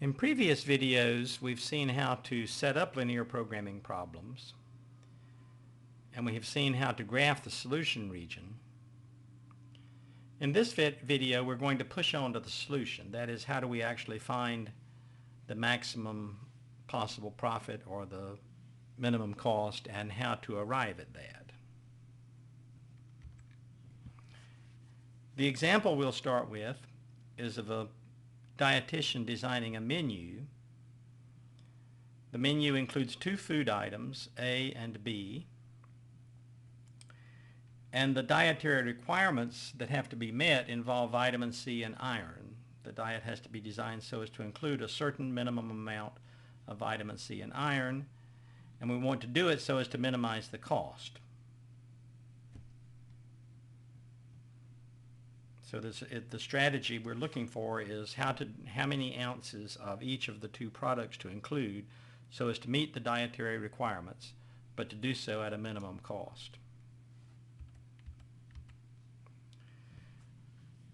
In previous videos, we've seen how to set up linear programming problems, and we have seen how to graph the solution region. In this video, we're going to push on to the solution. That is, how do we actually find the maximum possible profit or the minimum cost, and how to arrive at that. The example we'll start with is of a dietitian designing a menu. The menu includes two food items, A and B, and the dietary requirements that have to be met involve vitamin C and iron. The diet has to be designed so as to include a certain minimum amount of vitamin C and iron, and we want to do it so as to minimize the cost. So the strategy we're looking for is how many ounces of each of the two products to include so as to meet the dietary requirements, but to do so at a minimum cost.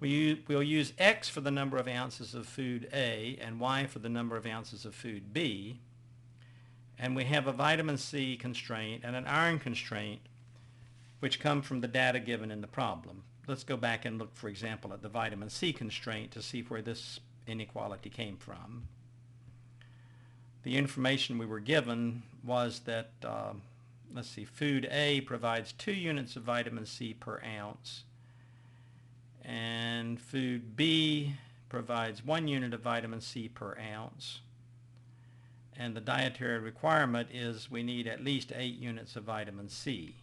We'll use X for the number of ounces of food A and Y for the number of ounces of food B, and we have a vitamin C constraint and an iron constraint which come from the data given in the problem. Let's go back and look, for example, at the vitamin C constraint to see where this inequality came from. The information we were given was that, food A provides 2 units of vitamin C per ounce, and food B provides 1 unit of vitamin C per ounce, and the dietary requirement is we need at least 8 units of vitamin C.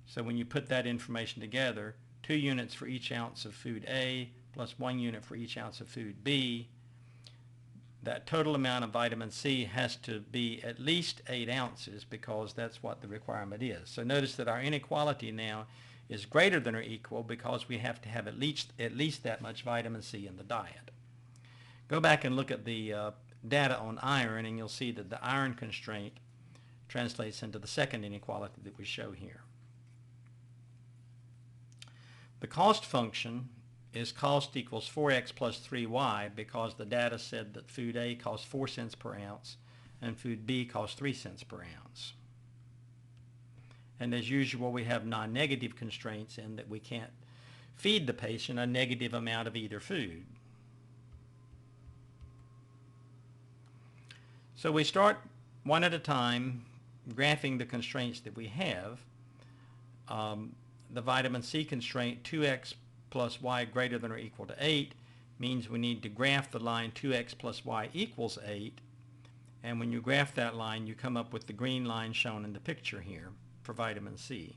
So when you put that information together, 2 units for each ounce of food A plus 1 unit for each ounce of food B, that total amount of vitamin C has to be at least 8 ounces because that's what the requirement is. So notice that our inequality now is greater than or equal because we have to have at least that much vitamin C in the diet. Go back and look at the data on iron, and you'll see that the iron constraint translates into the second inequality that we show here. The cost function is cost equals 4x plus 3y because the data said that food A costs 4 cents per ounce and food B costs 3 cents per ounce. And as usual, we have non-negative constraints in that we can't feed the patient a negative amount of either food. So we start one at a time graphing the constraints that we have. The vitamin C constraint, 2x plus y greater than or equal to 8, means we need to graph the line 2x plus y equals 8. And when you graph that line, you come up with the green line shown in the picture here for vitamin C.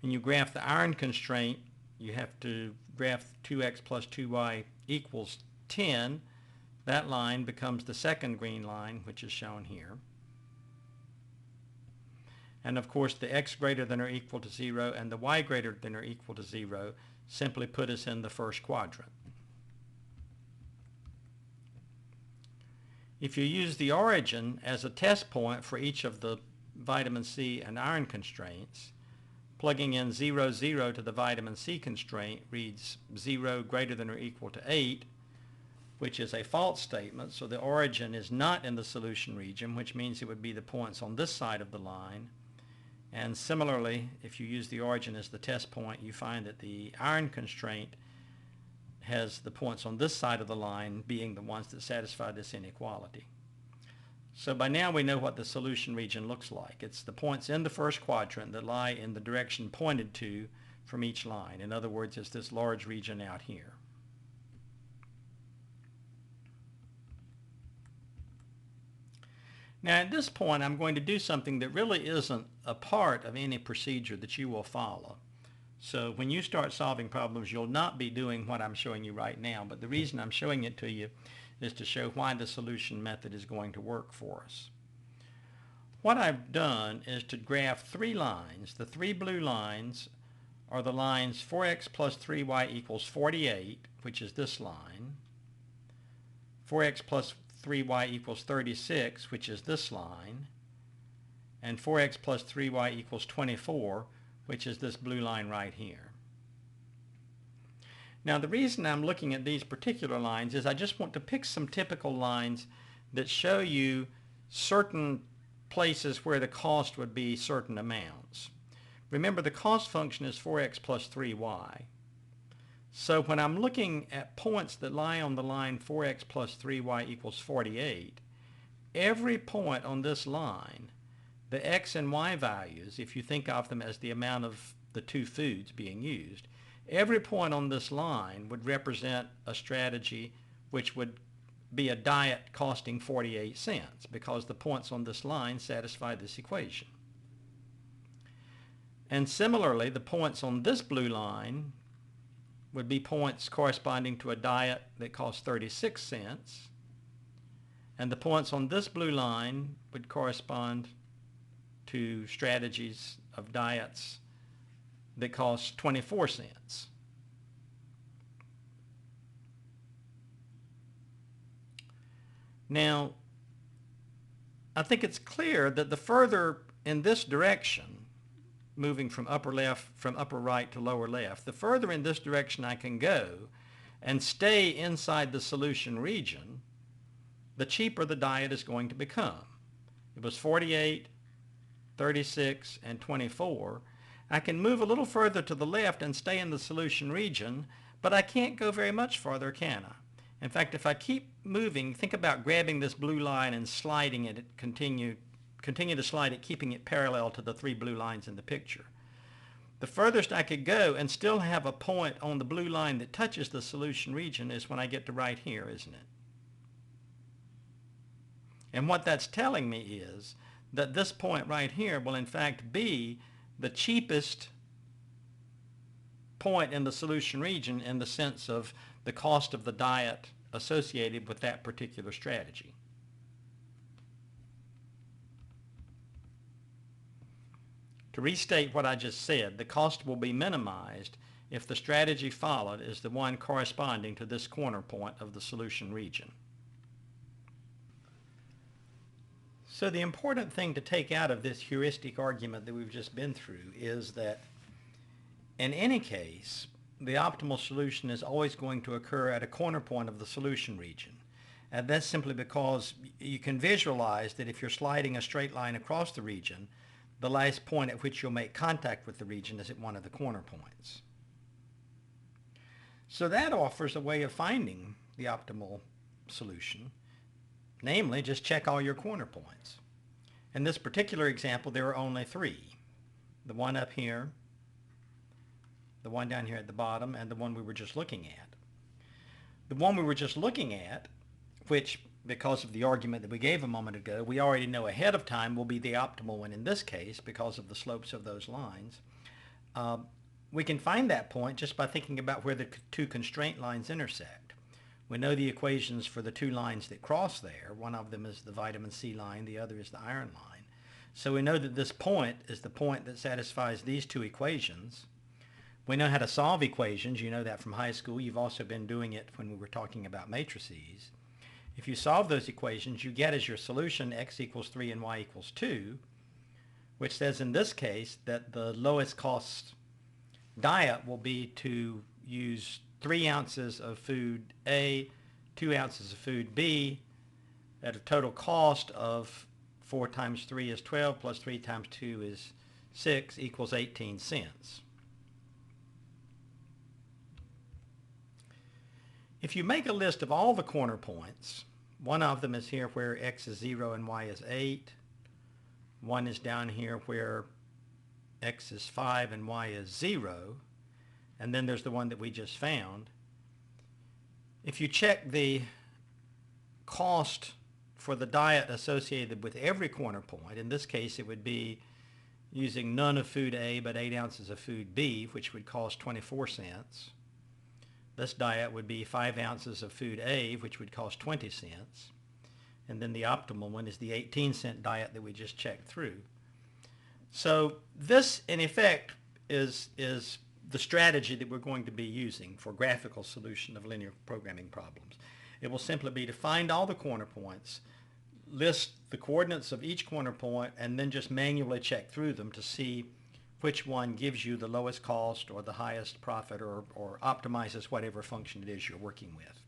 When you graph the iron constraint, you have to graph 2x plus 2y equals 10. That line becomes the second green line, which is shown here. And of course, the x greater than or equal to 0 and the y greater than or equal to 0 simply put us in the first quadrant. If you use the origin as a test point for each of the vitamin C and iron constraints, plugging in 0, 0 to the vitamin C constraint reads 0 greater than or equal to 8, which is a false statement, so the origin is not in the solution region, which means it would be the points on this side of the line. And similarly, if you use the origin as the test point, you find that the iron constraint has the points on this side of the line being the ones that satisfy this inequality. So by now we know what the solution region looks like. It's the points in the first quadrant that lie in the direction pointed to from each line. In other words, it's this large region out here. Now at this point I'm going to do something that really isn't a part of any procedure that you will follow. So when you start solving problems, you'll not be doing what I'm showing you right now, but the reason I'm showing it to you is to show why the solution method is going to work for us. What I've done is to graph 3 lines. The 3 blue lines are the lines 4x plus 3y equals 48, which is this line, 4x plus 3y equals 36, which is this line, and 4x plus 3y equals 24, which is this blue line right here. Now the reason I'm looking at these particular lines is I just want to pick some typical lines that show you certain places where the cost would be certain amounts. Remember, the cost function is 4x plus 3y. So when I'm looking at points that lie on the line 4x plus 3y equals 48, every point on this line, the x and y values, if you think of them as the amount of the two foods being used, every point on this line would represent a strategy which would be a diet costing 48 cents because the points on this line satisfy this equation. And similarly, the points on this blue line would be points corresponding to a diet that costs 36 cents, and the points on this blue line would correspond to strategies of diets that cost 24 cents. Now, I think it's clear that the further in this direction, moving from upper right to lower left, the further in this direction I can go and stay inside the solution region, the cheaper the diet is going to become. It was 48, 36, and 24. I can move a little further to the left and stay in the solution region, but I can't go very much farther, can I? In fact, if I keep moving, think about grabbing this blue line and sliding it, continue to slide it, keeping it parallel to the three blue lines in the picture. The furthest I could go and still have a point on the blue line that touches the solution region is when I get to right here, isn't it? And what that's telling me is that this point right here will in fact be the cheapest point in the solution region in the sense of the cost of the diet associated with that particular strategy. To restate what I just said, the cost will be minimized if the strategy followed is the one corresponding to this corner point of the solution region. So the important thing to take out of this heuristic argument that we've just been through is that in any case, the optimal solution is always going to occur at a corner point of the solution region. And that's simply because you can visualize that if you're sliding a straight line across the region, the last point at which you'll make contact with the region is at one of the corner points. So that offers a way of finding the optimal solution. Namely, just check all your corner points. In this particular example, there are only three. The one up here, the one down here at the bottom, and the one we were just looking at. The one we were just looking at, which, because of the argument that we gave a moment ago, we already know ahead of time will be the optimal one in this case because of the slopes of those lines. We can find that point just by thinking about where the two constraint lines intersect. We know the equations for the two lines that cross there. One of them is the vitamin C line, the other is the iron line. So we know that this point is the point that satisfies these two equations. We know how to solve equations. You know that from high school. You've also been doing it when we were talking about matrices. If you solve those equations, you get as your solution x equals 3 and y equals 2, which says in this case that the lowest cost diet will be to use 3 ounces of food A, 2 ounces of food B, at a total cost of 4 times 3 is 12 plus 3 times 2 is 6 equals 18 cents. If you make a list of all the corner points, one of them is here where x is 0 and y is 8. One is down here where x is 5 and y is 0. And then there's the one that we just found. If you check the cost for the diet associated with every corner point, in this case it would be using none of food A but 8 ounces of food B, which would cost 24 cents. This diet would be 5 ounces of food A, which would cost 20 cents. And then the optimal one is the 18-cent diet that we just checked through. So this, in effect, is the strategy that we're going to be using for graphical solution of linear programming problems. It will simply be to find all the corner points, list the coordinates of each corner point, and then just manually check through them to see which one gives you the lowest cost or the highest profit or optimizes whatever function it is you're working with.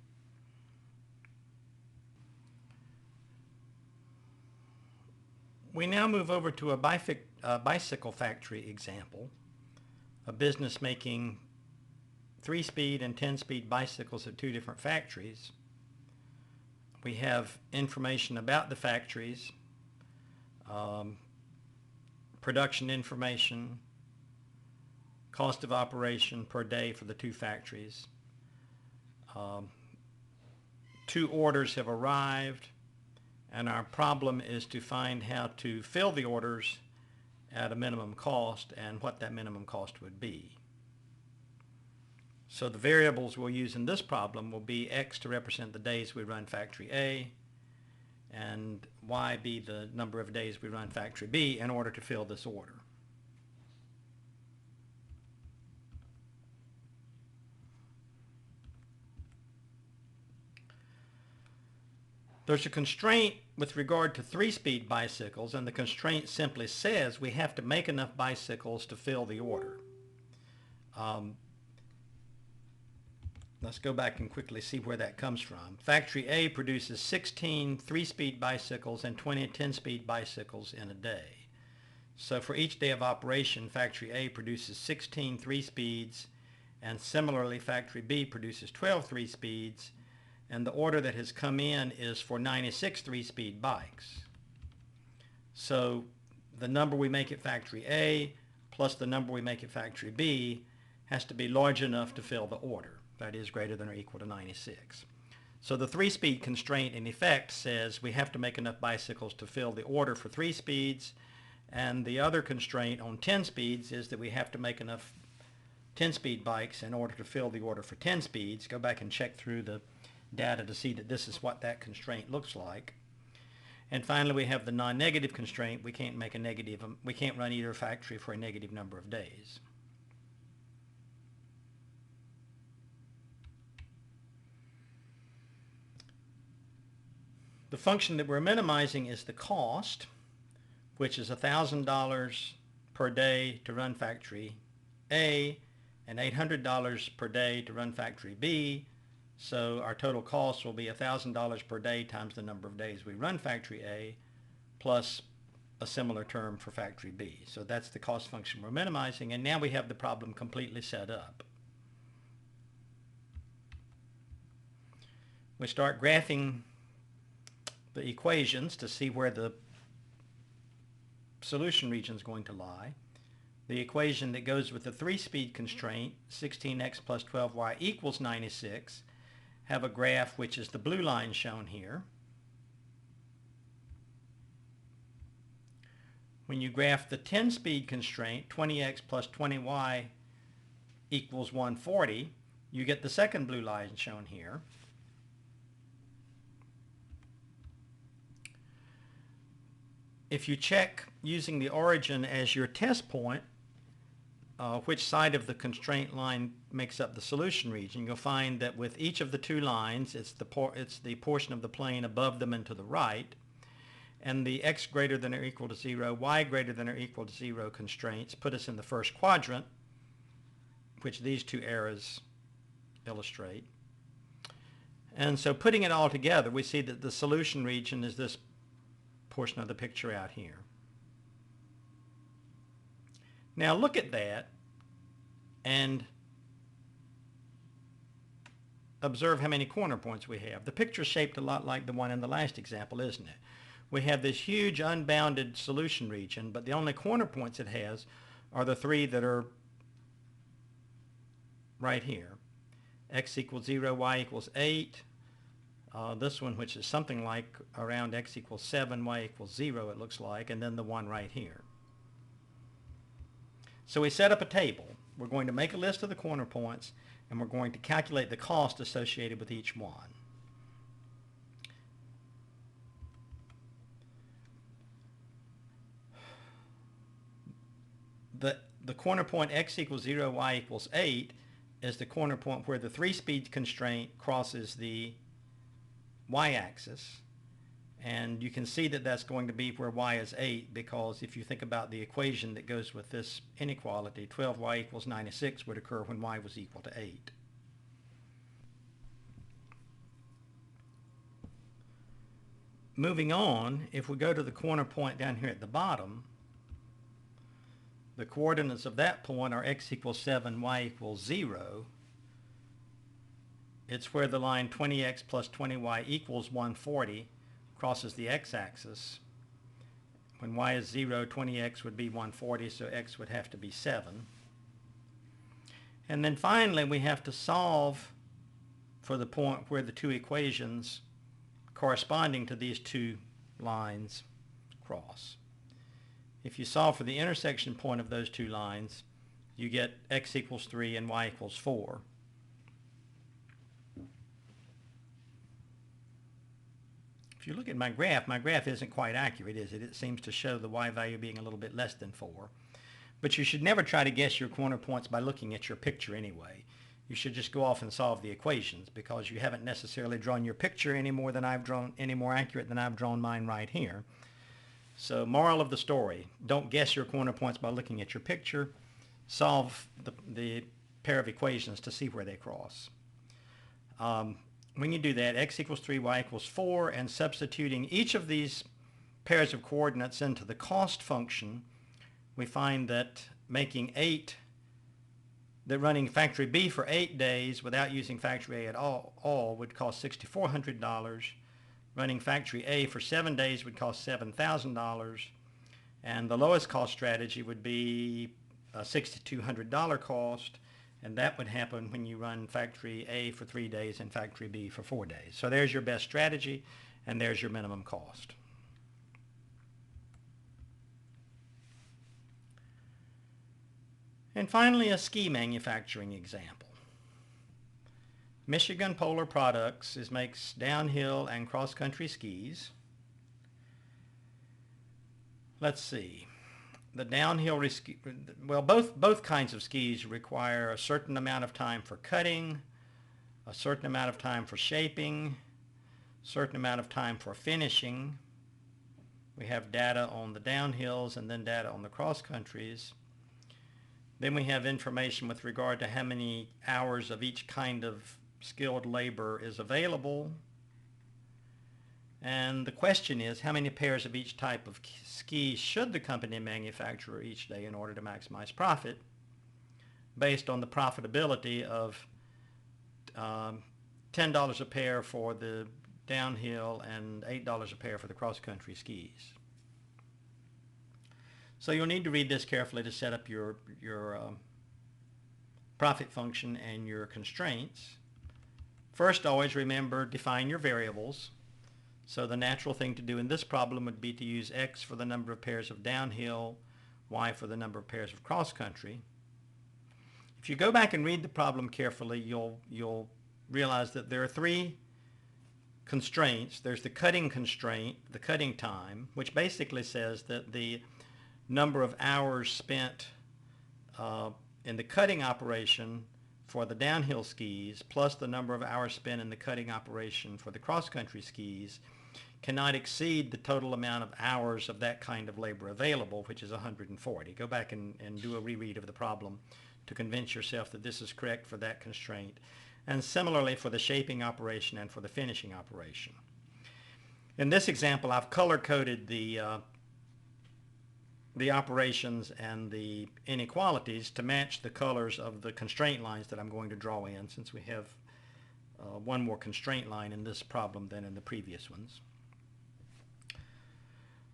We now move over to a bicycle factory example, a business making 3-speed and 10-speed bicycles at 2 different factories. We have information about the factories, production information, cost of operation per day for the 2 factories. 2 orders have arrived, and our problem is to find how to fill the orders at a minimum cost and what that minimum cost would be. So the variables we'll use in this problem will be X to represent the days we run factory A, and Y be the number of days we run factory B in order to fill this order. There's a constraint with regard to 3-speed bicycles, and the constraint simply says we have to make enough bicycles to fill the order. Let's go back and quickly see where that comes from. Factory A produces 16 3-speed bicycles and 20 10-speed bicycles in a day. So for each day of operation, Factory A produces 16 3-speeds, and similarly Factory B produces 12 3-speeds, and the order that has come in is for 96 3-speed bikes. So the number we make at Factory A plus the number we make at Factory B has to be large enough to fill the order. That is greater than or equal to 96. So the 3-speed constraint in effect says we have to make enough bicycles to fill the order for 3 speeds, and the other constraint on 10 speeds is that we have to make enough 10-speed bikes in order to fill the order for 10 speeds. Go back and check through the data to see that this is what that constraint looks like. And finally, we have the non-negative constraint. We can't run either factory for a negative number of days. The function that we're minimizing is the cost, which is $1,000 per day to run factory A and $800 per day to run factory B. So our total cost will be $1,000 per day times the number of days we run factory A plus a similar term for factory B. So that's the cost function we're minimizing, and now we have the problem completely set up. We start graphing the equations to see where the solution region is going to lie. The equation that goes with the 3-speed constraint, 16x plus 12y equals 96, have a graph which is the blue line shown here. When you graph the 10-speed constraint, 20x plus 20y equals 140, you get the second blue line shown here. If you check using the origin as your test point, which side of the constraint line makes up the solution region, you'll find that with each of the 2 lines, it's the portion of the plane above them and to the right, and the x greater than or equal to 0, y greater than or equal to 0 constraints put us in the first quadrant, which these 2 arrows illustrate. And so putting it all together, we see that the solution region is this portion of the picture out here. Now look at that and observe how many corner points we have. The picture's shaped a lot like the one in the last example, isn't it? We have this huge unbounded solution region, but the only corner points it has are the 3 that are right here. X equals 0, y equals 8. This one, which is something like around x equals 7, y equals 0, it looks like, and then the one right here. So we set up a table. We're going to make a list of the corner points, and we're going to calculate the cost associated with each one. The corner point x equals 0, y equals 8 is the corner point where the 3-speed constraint crosses the y-axis, And you can see that that's going to be where y is 8, because if you think about the equation that goes with this inequality, 12y equals 96 would occur when y was equal to 8. Moving on, if we go to the corner point down here at the bottom, the coordinates of that point are x equals 7, y equals 0. It's where the line 20x plus 20y equals 140 crosses the x-axis. When y is 0, 20x would be 140, so x would have to be 7. And then finally, we have to solve for the point where the two equations corresponding to these two lines cross. If you solve for the intersection point of those two lines, you get x equals 3 and y equals 4. If you look at my graph isn't quite accurate, is it? It seems to show the y value being a little bit less than 4. But you should never try to guess your corner points by looking at your picture anyway. You should just go off and solve the equations, because you haven't necessarily drawn your picture any more accurate than I've drawn mine right here. So moral of the story, don't guess your corner points by looking at your picture. Solve the pair of equations to see where they cross. When you do that, x equals 3, y equals 4, and substituting each of these pairs of coordinates into the cost function, we find that running factory B for 8 days without using factory A at all would cost $6,400. Running factory A for 7 days would cost $7,000. And the lowest cost strategy would be a $6,200 cost. And that would happen when you run factory A for 3 days and factory B for 4 days. So there's your best strategy, and there's your minimum cost. And finally, a ski manufacturing example. Michigan Polar Products makes downhill and cross-country skis. Let's see. The downhill, both kinds of skis require a certain amount of time for cutting, a certain amount of time for shaping, a certain amount of time for finishing. We have data on the downhills and then data on the cross countries. Then we have information with regard to how many hours of each kind of skilled labor is available. And the question is, how many pairs of each type of skis should the company manufacture each day in order to maximize profit, based on the profitability of $10 a pair for the downhill and $8 a pair for the cross-country skis. So you'll need to read this carefully to set up your profit function and your constraints. First, always remember, define your variables. So the natural thing to do in this problem would be to use x for the number of pairs of downhill, y for the number of pairs of cross-country. If you go back and read the problem carefully, you'll realize that there are three constraints. There's the cutting constraint, the cutting time, which basically says that the number of hours spent in the cutting operation for the downhill skis plus the number of hours spent in the cutting operation for the cross-country skis cannot exceed the total amount of hours of that kind of labor available, which is 140. Go back and do a reread of the problem to convince yourself that this is correct for that constraint. And similarly for the shaping operation and for the finishing operation. In this example, I've color-coded the operations and the inequalities to match the colors of the constraint lines that I'm going to draw in, since we have one more constraint line in this problem than in the previous ones.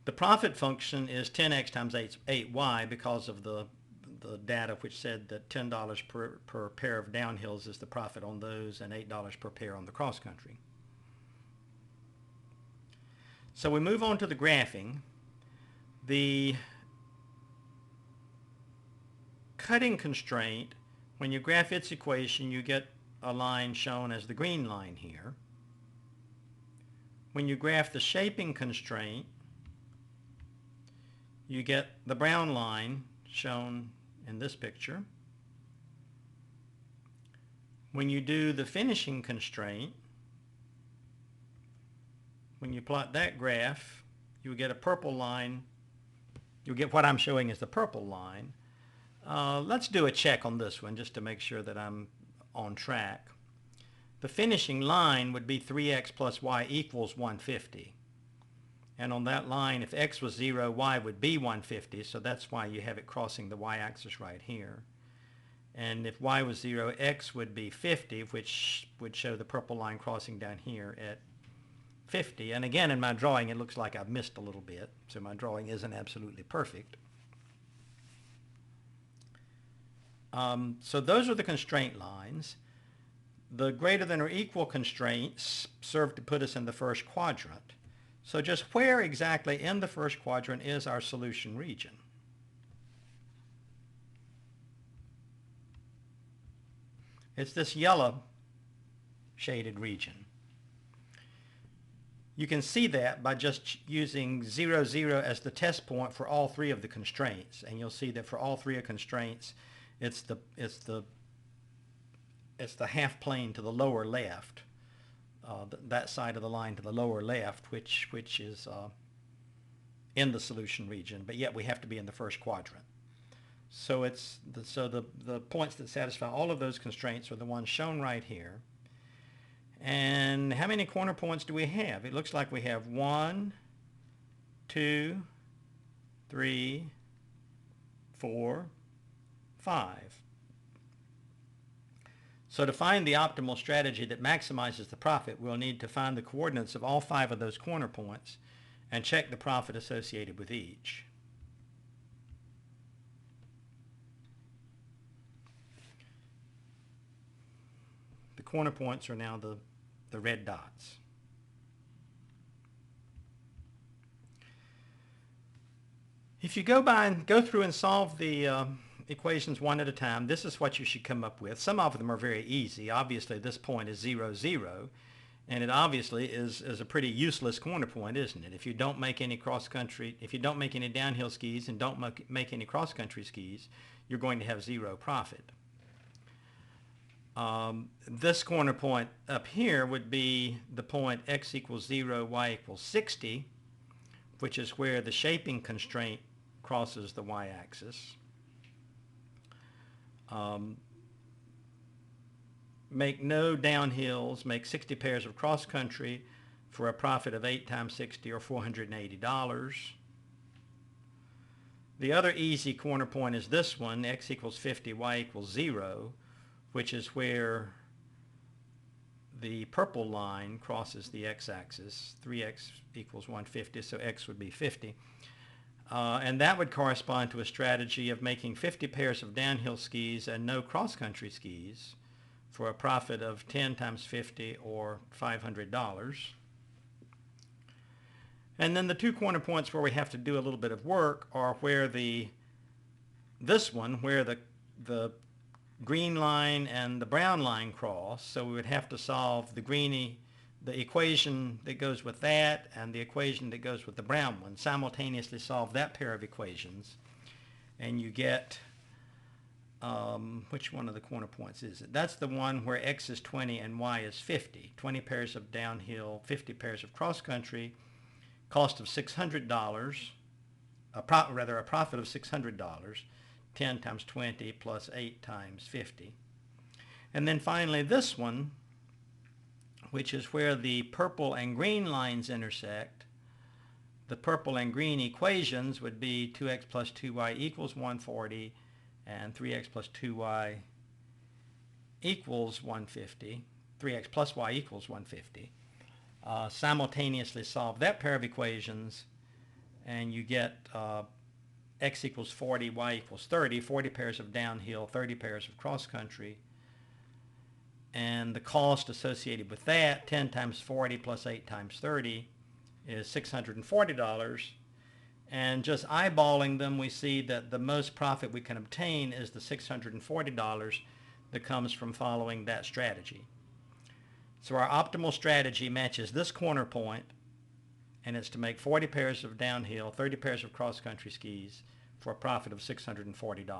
The profit function is 10x times 8y because of the data which said that $10 per pair of downhills is the profit on those and $8 per pair on the cross country. So we move on to the graphing. The cutting constraint, when you graph its equation, you get a line shown as the green line here. When you graph the shaping constraint, you get the brown line shown in this picture. When you do the finishing constraint, when you plot that graph, you get a purple line. You'll get what I'm showing is the purple line. Let's do a check on this one just to make sure that I'm on track. The finishing line would be 3x plus y equals 150. And on that line, if x was 0, y would be 150, so that's why you have it crossing the y-axis right here. And if y was 0, x would be 50, which would show the purple line crossing down here at 50. And again, in my drawing, it looks like I've missed a little bit, so my drawing isn't absolutely perfect. So those are the constraint lines. The greater than or equal constraints serve to put us in the first quadrant. So just where exactly in the first quadrant is our solution region? It's this yellow shaded region. You can see that by just using 0, 0 as the test point for all three of the constraints. And you'll see that for all three of constraints, it's the half plane to the lower left, that side of the line to the lower left, which is in the solution region, but yet we have to be in the first quadrant. So the points that satisfy all of those constraints are the ones shown right here. And how many corner points do we have? It looks like we have 1, 2, 3, 4, 5. So to find the optimal strategy that maximizes the profit, we'll need to find the coordinates of all 5 of those corner points and check the profit associated with each. The corner points are now the red dots. If you go through and solve the equations one at a time, this is what you should come up with. Some of them are very easy. Obviously, this point is 0, 0, and it obviously is a pretty useless corner point, isn't it? If you don't make any cross-country, if you don't make any downhill skis and don't make any cross-country skis, you're going to have 0 profit. This corner point up here would be the point x equals 0, y equals 60, which is where the shaping constraint crosses the y-axis. Make no downhills, make 60 pairs of cross-country for a profit of 8 times 60 or $480. The other easy corner point is this one, x equals 50, y equals 0, which is where the purple line crosses the x-axis. 3x equals 150, so x would be 50. And that would correspond to a strategy of making 50 pairs of downhill skis and no cross-country skis for a profit of 10 times 50 or $500. And then the 2 corner points where we have to do a little bit of work are where this one, where the green line and the brown line cross. So we would have to solve the equation that goes with that and the equation that goes with the brown one, simultaneously solve that pair of equations, and you get, which one of the corner points is it? That's the one where x is 20 and y is 50. 20 pairs of downhill, 50 pairs of cross-country, cost of $600, a profit of $600, 10 times 20 plus 8 times 50. And then finally this one, which is where the purple and green lines intersect. The purple and green equations would be 2x plus 2y equals 140 and 3x plus 2y equals 150. 3x plus y equals 150. Simultaneously solve that pair of equations and you get x equals 40, y equals 30, 40 pairs of downhill, 30 pairs of cross-country. And the cost associated with that, 10 times 40 plus 8 times 30, is $640. And just eyeballing them, we see that the most profit we can obtain is the $640 that comes from following that strategy. So our optimal strategy matches this corner point, and it's to make 40 pairs of downhill, 30 pairs of cross-country skis for a profit of $640.